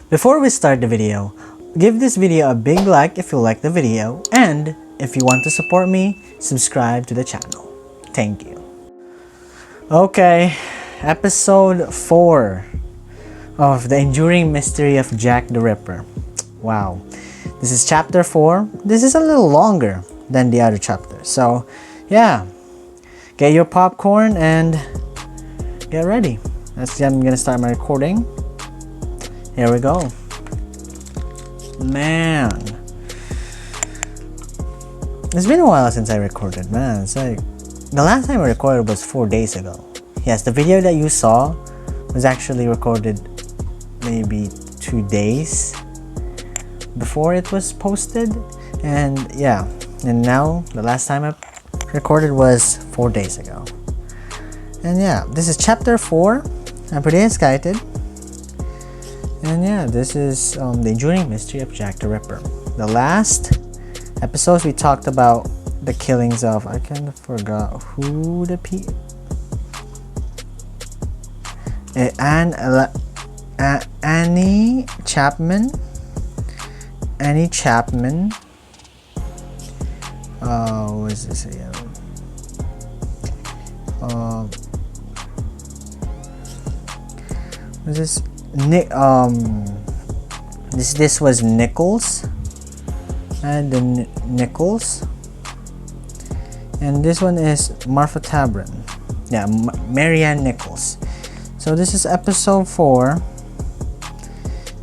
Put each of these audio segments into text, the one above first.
Before we start the video, give this video a big like if you like the video, and if you want to support me, subscribe to the channel. Thank you. Okay, episode 4 of The Enduring Mystery of Jack the Ripper. Wow, this is chapter 4. This is a little longer than the other chapters, so yeah, get your popcorn and get ready. I'm gonna start my recording. Here we go. Man, it's been a while since I recorded, man. It's like the last time I recorded was 4 days ago. Yes, the video that you saw was actually recorded maybe 2 days before it was posted, and yeah, and now the last time I recorded was 4 days ago. And yeah, this is chapter 4. I'm pretty excited. And yeah, this is The Enduring Mystery of Jack the Ripper. The last episodes we talked about the killings of, I kind of forgot who the Annie Chapman. What is this again? What is this? This was Nichols, and the Nichols, and this one is Martha Tabron. Yeah, Marianne Nichols. So this is episode 4.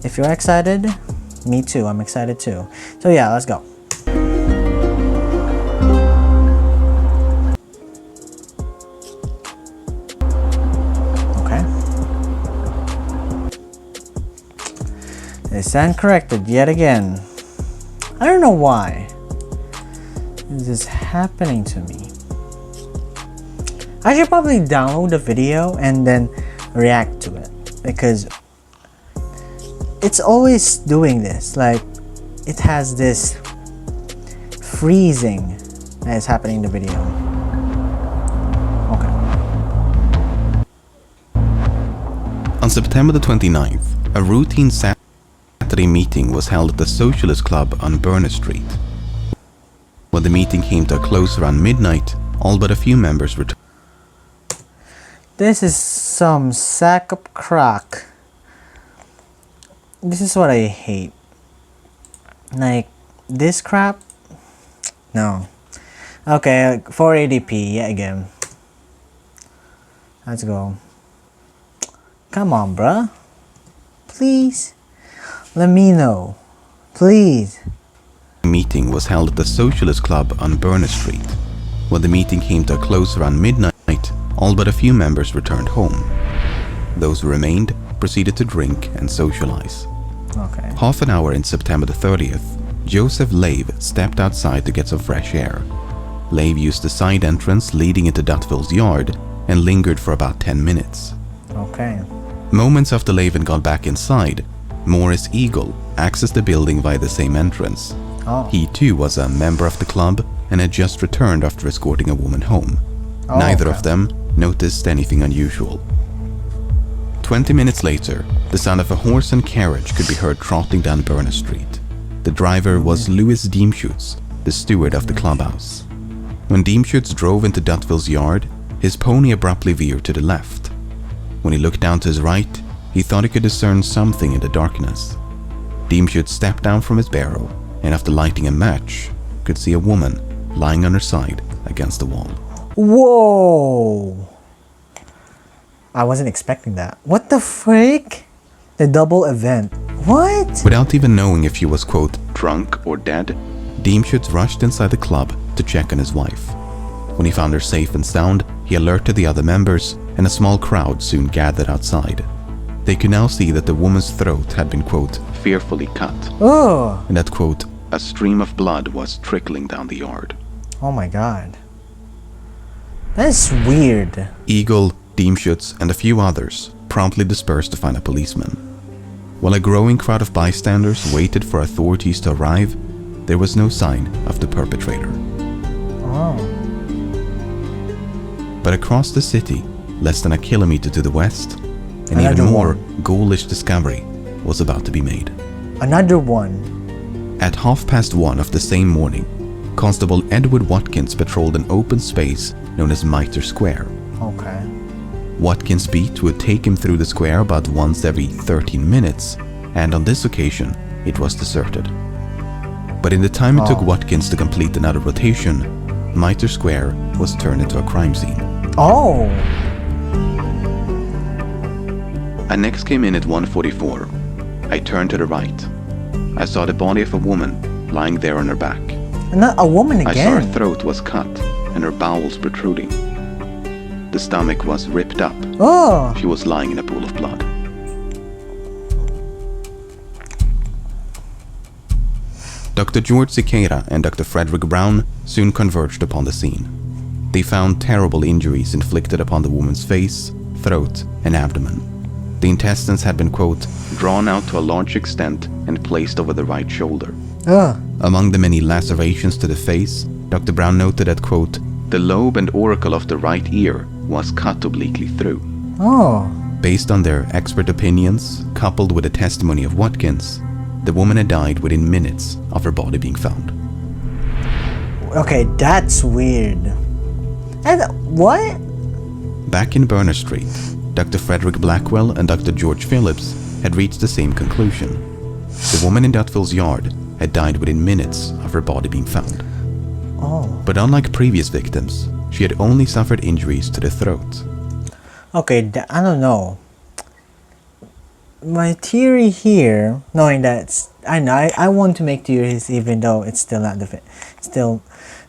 If you're excited, me too. I'm excited too. So yeah, let's go. They stand corrected yet again. I don't know why this is happening to me. I should probably download the video and then react to it, because it's always doing this. Like, it has this freezing that is happening in the video. Okay. On September the 29th, a routine Saturday meeting was held at the Socialist Club on Burner Street. When the meeting came to a close around midnight, all but a few members returned. This is some sack of crack. This is what I hate. Like, this crap? No. Okay, 480p, yeah, again. Let's go. Come on, bruh. Please. LEMMiNO, please. The meeting was held at the Socialist Club on Burner Street. When the meeting came to a close around midnight, all but a few members returned home. Those who remained proceeded to drink and socialize. Okay. Half an hour in September the 30th, Joseph Lave stepped outside to get some fresh air. Lave used the side entrance leading into Dutville's yard and lingered for about 10 minutes. Okay. Moments after Lave got back inside, Morris Eagle accessed the building via the same entrance. Oh. He too was a member of the club and had just returned after escorting a woman home. Oh, Neither okay. of them noticed anything unusual. 20 minutes later, the sound of a horse and carriage could be heard trotting down Burner Street. The driver was Louis Diemschutz, the steward of the clubhouse. When Diemschutz drove into Dutville's yard, his pony abruptly veered to the left. When he looked down to his right, he thought he could discern something in the darkness. Diemschutz stepped down from his barrow and, after lighting a match, could see a woman lying on her side against the wall. Whoa! I wasn't expecting that. What the freak? The double event. What? Without even knowing if she was, quote, drunk or dead, Diemschutz rushed inside the club to check on his wife. When he found her safe and sound, he alerted the other members, and a small crowd soon gathered outside. They could now see that the woman's throat had been, quote, fearfully cut, Oh! and that, quote, a stream of blood was trickling down the yard. Oh my god. That's weird. Eagle, Diemschutz, and a few others promptly dispersed to find a policeman. While a growing crowd of bystanders waited for authorities to arrive, there was no sign of the perpetrator. Oh. But across the city, less than a kilometer to the west, an Another even more one. ghoulish discovery was about to be made. Another one. At 1:30 of the same morning, Constable Edward Watkins patrolled an open space known as Mitre Square. Okay. Watkins' beat would take him through the square about once every 13 minutes, and on this occasion, it was deserted. But in the time it took Watkins to complete another rotation, Mitre Square was turned into a crime scene. Oh! I next came in at 1:44. I turned to the right. I saw the body of a woman lying there on her back. Not a woman I saw again. her throat was cut and her bowels protruding. The stomach was ripped up. Oh! She was lying in a pool of blood. Dr. George Siqueira and Dr. Frederick Brown soon converged upon the scene. They found terrible injuries inflicted upon the woman's face, throat, and abdomen. The intestines had been, quote, drawn out to a large extent and placed over the right shoulder. Among the many lacerations to the face, Dr. Brown noted that, quote, the lobe and auricle of the right ear was cut obliquely through. Oh. Based on their expert opinions, coupled with the testimony of Watkins, the woman had died within minutes of her body being found. Okay, that's weird. And what? Back in Berner Street, Dr. Frederick Blackwell and Dr. George Phillips had reached the same conclusion. The woman in Dutville's yard had died within minutes of her body being found. Oh. But unlike previous victims, she had only suffered injuries to the throat. Okay, I don't know. My theory here, knowing that I want to make theories even though it's still not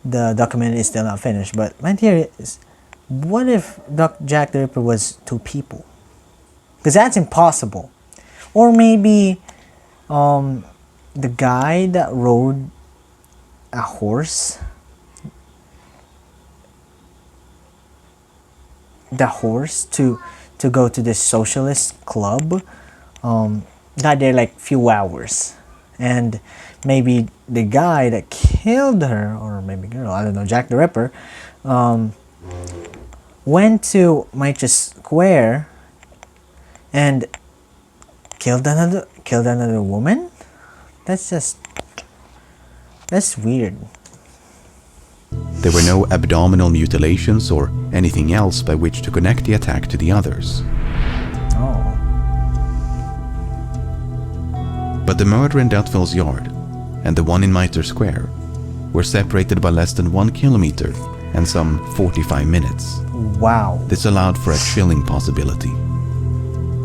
the document is still not finished. But my theory is, what if Jack the Ripper was two people? Because that's impossible. Or maybe the guy that rode a horse, to go to this socialist club, got there like few hours, and maybe the guy that killed her, or maybe girl, I don't know, Jack the Ripper, went to Mitre Square and killed another woman. That's weird. There were no abdominal mutilations or anything else by which to connect the attack to the others. Oh. But the murder in Dutville's yard and the one in Mitre Square were separated by less than 1 kilometer and some 45 minutes. Wow. This allowed for a chilling possibility.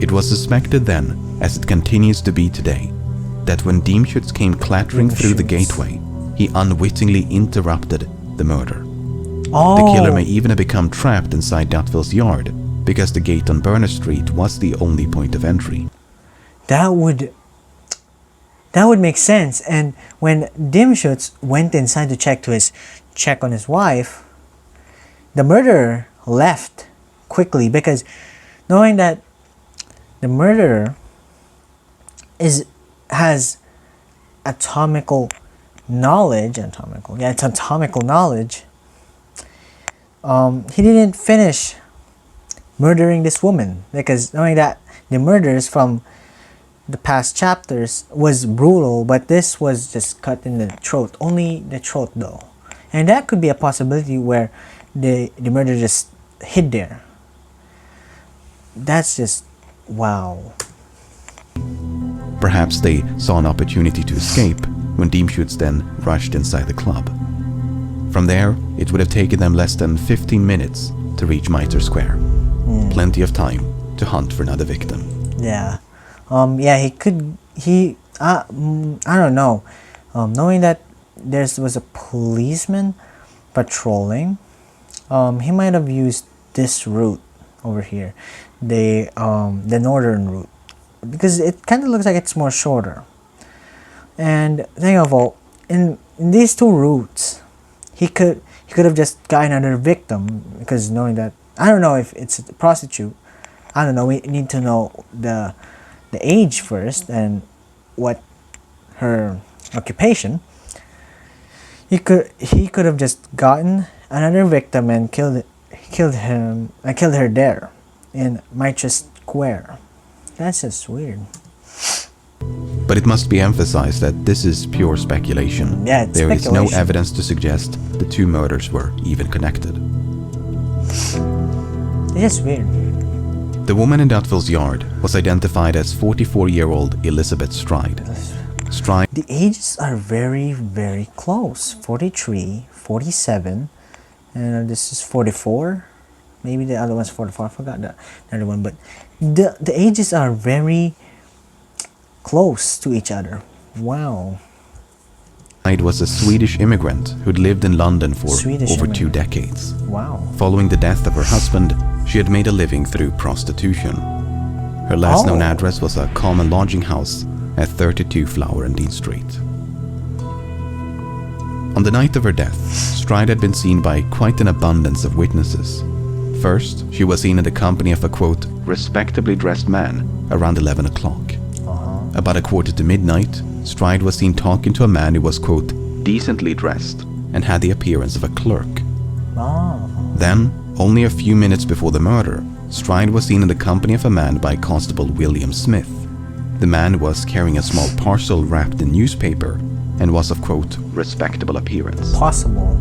It was suspected then, as it continues to be today, that when Diemschutz came clattering through the gateway, he unwittingly interrupted the murder. Oh. The killer may even have become trapped inside Dutville's yard because the gate on Berner Street was the only point of entry. That would make sense. And when Diemschutz went inside to check on his wife, the murderer left quickly, because knowing that the murderer has atomical knowledge, he didn't finish murdering this woman, because knowing that the murders from the past chapters was brutal, but this was just cut in the throat, only the throat though. And that could be a possibility where the murderer just hid there. That's just wow. Perhaps they saw an opportunity to escape when Diemschutz then rushed inside the club. From there, it would have taken them less than 15 minutes to reach Mitre Square. Plenty of time to hunt for another victim. Yeah. I don't know. Knowing that there was a policeman patrolling, he might have used this route over here, the northern route, because it kind of looks like it's more shorter. And think of all, in these two routes, he could have just got another victim, because knowing that, I don't know if it's a prostitute. I don't know. We need to know the age first and what her occupation. He could have just gotten another victim and killed her there in Mitre Square. That's just weird. But it must be emphasized that this is pure speculation. Yeah, it's There is no speculation. evidence to suggest the two murders were even connected. It's just weird. The woman in Dutville's yard was identified as 44-year-old Elizabeth Stride. Stride The ages are very, very close. 43, 47, and this is 44. Maybe the other one's 44. I forgot the other one, but the ages are very close to each other. Wow. was a Swedish immigrant who'd lived in London for Swedish over immigrant. 2 decades. Wow. Following the death of her husband, she had made a living through prostitution. Her last known address was a common lodging house at 32 Flower and Dean Street. On the night of her death, Stride had been seen by quite an abundance of witnesses. First, she was seen in the company of a, quote, respectably dressed man around 11 o'clock. About 1:45, Stride was seen talking to a man who was, quote, decently dressed and had the appearance of a clerk. Then, only a few minutes before the murder, Stride was seen in the company of a man by Constable William Smith. The man was carrying a small parcel wrapped in newspaper and was of, quote, respectable appearance. Possible.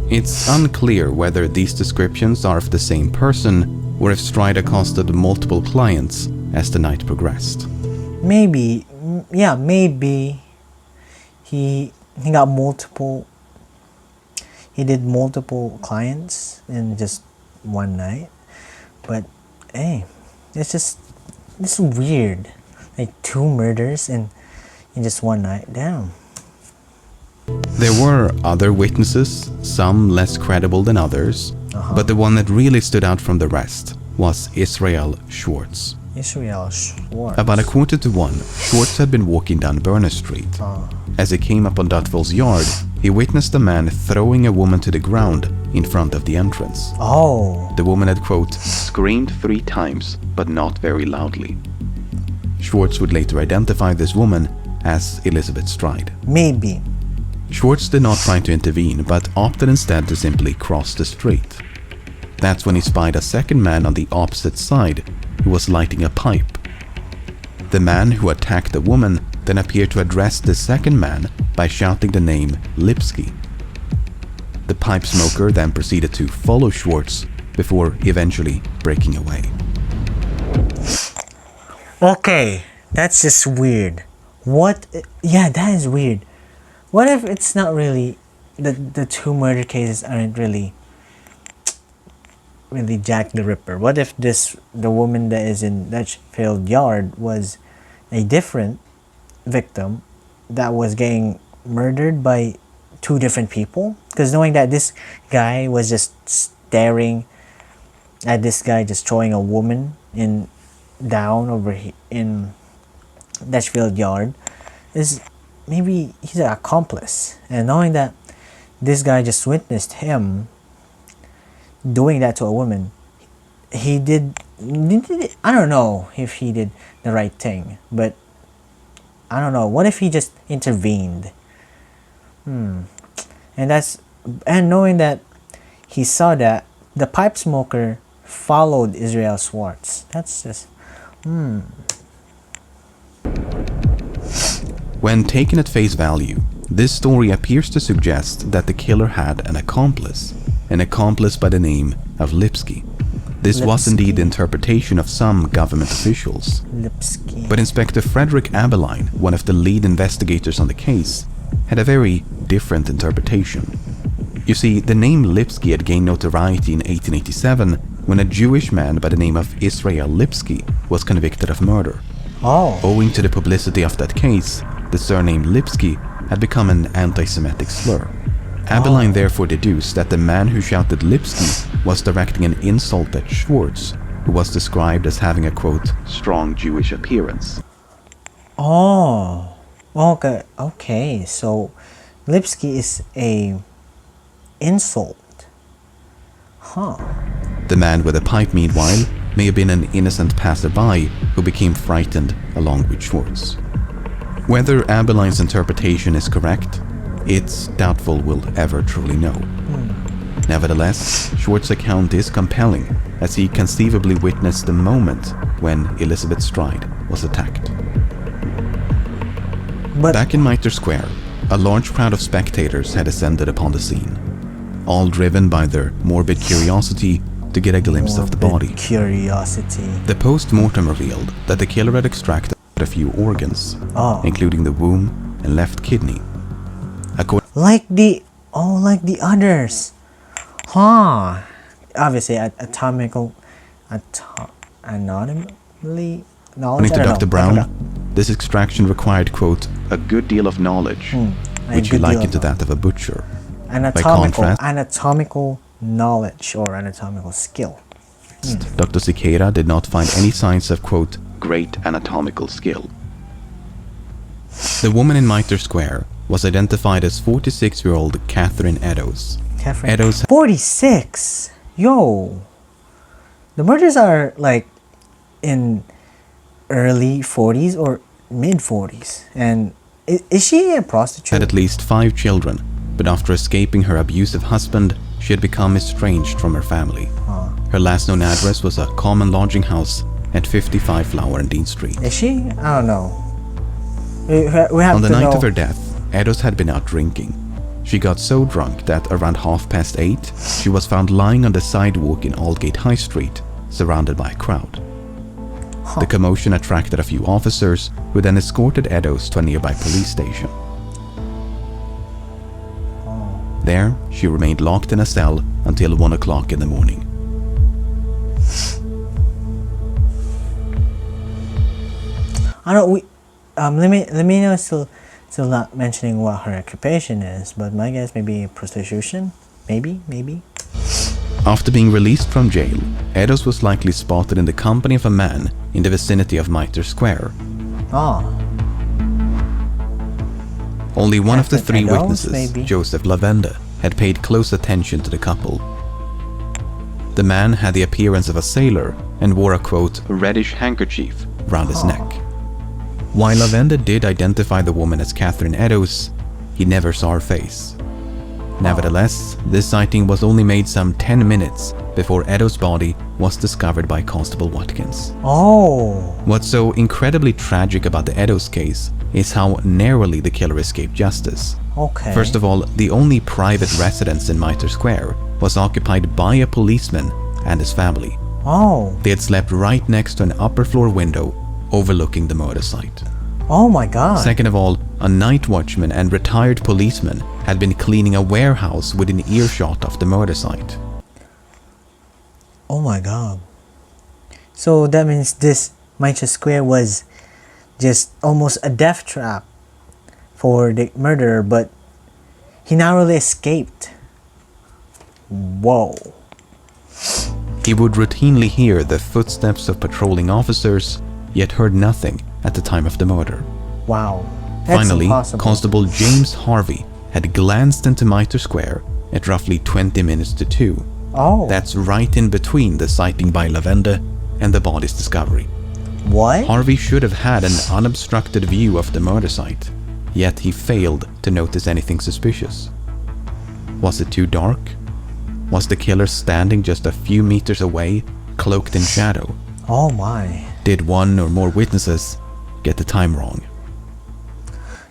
It's unclear whether these descriptions are of the same person or if Stride accosted multiple clients as the night progressed. Maybe, yeah, maybe he got multiple. He did multiple clients in just one night, but hey, it's weird. Like 2 murders in just one night. Damn. There were other witnesses, some less credible than others, but the one that really stood out from the rest was Israel Schwartz. Israel Schwartz. About 1:45, Schwartz had been walking down Burner Street. As he came up on Dutville's yard, he witnessed a man throwing a woman to the ground in front of the entrance. Oh. The woman had, quote, screamed 3 times, but not very loudly. Schwartz would later identify this woman as Elizabeth Stride. Maybe. Schwartz did not try to intervene, but opted instead to simply cross the street. That's when he spied a second man on the opposite side who was lighting a pipe. The man who attacked the woman then appeared to address the second man by shouting the name Lipsky. The pipe smoker then proceeded to follow Schwartz before eventually breaking away. Okay, that's just weird. What? Yeah, that is weird. What if it's not really the 2 murder cases aren't really Jack the Ripper? What if the woman that is in Litchfield Yard was a different victim that was getting murdered by 2 different people? Because knowing that this guy was just staring at this guy just throwing a woman down over in Litchfield Yard, is maybe he's an accomplice. And knowing that this guy just witnessed him doing that to a woman, he did I don't know if he did the right thing, but I don't know. What if he just intervened? And knowing that he saw that the pipe smoker followed Israel Schwartz. That's just When taken at face value, this story appears to suggest that the killer had an accomplice by the name of Lipsky. This was indeed the interpretation of some government officials. Lipsky. But Inspector Frederick Abeline, one of the lead investigators on the case, had a very different interpretation. You see, the name Lipsky had gained notoriety in 1887 when a Jewish man by the name of Israel Lipsky was convicted of murder. Owing to the publicity of that case, the surname Lipsky had become an anti-Semitic slur. Abeline therefore deduced that the man who shouted Lipsky was directing an insult at Schwartz, who was described as having a, quote, strong Jewish appearance. Okay, so Lipsky is a insult. The man with the pipe, meanwhile, may have been an innocent passerby who became frightened along with Schwartz. Whether Abeline's interpretation is correct, it's doubtful we'll ever truly know. Nevertheless, Schwartz's account is compelling, as he conceivably witnessed the moment when Elizabeth Stride was attacked. But Back in Mitre Square, a large crowd of spectators had assembled upon the scene, all driven by their morbid curiosity to get a glimpse of the body. Curiosity. The post-mortem revealed that the killer had extracted a few organs, including the womb and left kidney. Like the others. Huh. Obviously, anatomy knowledge. According to Dr. Brown, this extraction required, quote, a good deal of knowledge, which he likened to that of a butcher. Anatomical knowledge or anatomical skill. Dr. Siqueira did not find any signs of, quote, great anatomical skill. The woman in Mitre Square was identified as 46-year-old Catherine Eddowes. Eddowes 46? Yo! The murders are like in early 40s or mid 40s. And is she a prostitute? Had at least 5 children, but after escaping her abusive husband, she had become estranged from her family. Her last known address was a common lodging house at 55 Flower and Dean Street. Is she? I don't know. We have On the to night know. of her death, Eddowes had been out drinking. She got so drunk that around 8:30, she was found lying on the sidewalk in Aldgate High Street, surrounded by a crowd. The commotion attracted a few officers, who then escorted Eddowes to a nearby police station. There, she remained locked in a cell until 1 o'clock in the morning. I don't. LEMMiNO is still not mentioning what her occupation is, but my guess maybe prostitution. Maybe. After being released from jail, Eddowes was likely spotted in the company of a man in the vicinity of Mitre Square. Only one of the 3 Eddowes, witnesses, maybe? Joseph Lavende, had paid close attention to the couple. The man had the appearance of a sailor and wore a, quote, reddish handkerchief round his neck. While Lavende did identify the woman as Catherine Eddowes, he never saw her face. Nevertheless, this sighting was only made some 10 minutes before Eddowes' body was discovered by Constable Watkins. What's so incredibly tragic about the Eddowes case is how narrowly the killer escaped justice. First of all, the only private residence in Mitre Square was occupied by a policeman and his family. They had slept right next to an upper floor window overlooking the murder site. Oh my god. Second of all, a night watchman and retired policeman had been cleaning a warehouse within earshot of the murder site. Oh my god. So that means this Mitre Square was just almost a death trap for the murderer, but he narrowly escaped. Whoa. He would routinely hear the footsteps of patrolling officers, yet heard nothing at the time of the murder. Wow. That's Finally, impossible. Constable James Harvey had glanced into Mitre Square at roughly 20 minutes to 2. That's right in between the sighting by Lavende and the body's discovery. What? Harvey should have had an unobstructed view of the murder site, yet he failed to notice anything suspicious. Was it too dark? Was the killer standing just a few meters away, cloaked in shadow? Oh my. Did one or more witnesses get the time wrong?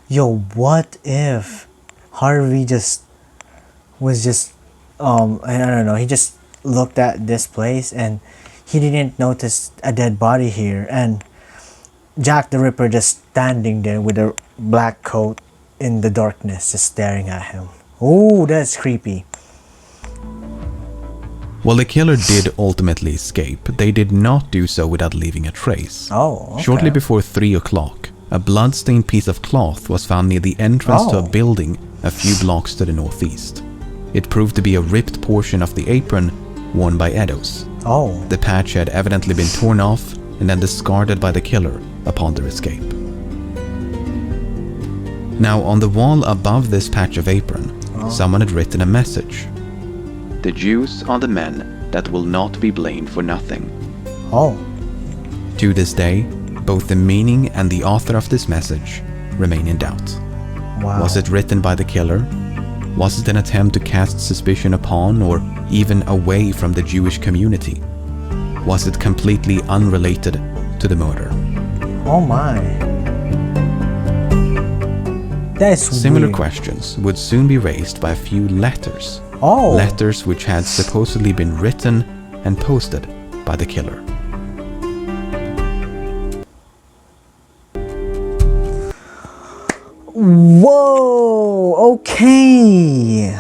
Yo, what if Harvey was just I don't know, he just looked at this place and he didn't notice a dead body here, and Jack the Ripper just standing there with a black coat in the darkness just staring at him. Oh, that's creepy. While the killer did ultimately escape, they did not do so without leaving a trace. Shortly before 3 o'clock, a blood-stained piece of cloth was found near the entrance to a building a few blocks to the northeast. It proved to be a ripped portion of the apron worn by Eddowes. The patch had evidently been torn off and then discarded by the killer upon their escape. Now, on the wall above this patch of apron, someone had written a message. The Jews are the men that will not be blamed for nothing. To this day, both the meaning and the author of this message remain in doubt. Was it written by the killer? Was it an attempt to cast suspicion upon or even away from the Jewish community? Was it completely unrelated to the murder? Oh my. That's Similar weird. questions would soon be raised by a few letters. Oh. Letters which had supposedly been written and posted by the killer. Whoa, okay.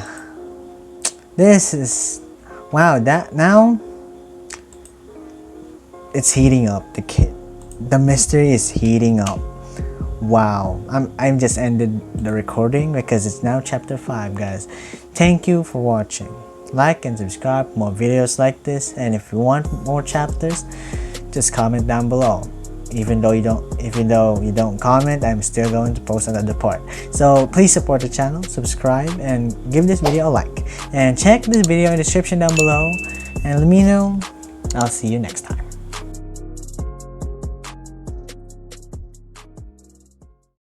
This is, wow, that now it's heating up. The mystery is heating up. Wow, I'm just ended the recording because it's now chapter 5, guys. Thank you for watching. Like and subscribe for more videos like this, and if you want more chapters, just comment down below. Even though you don't comment, I'm still going to post another part. So please support the channel, subscribe, and give this video a like. And check this video in the description down below. And LEMMiNO, I'll see you next time.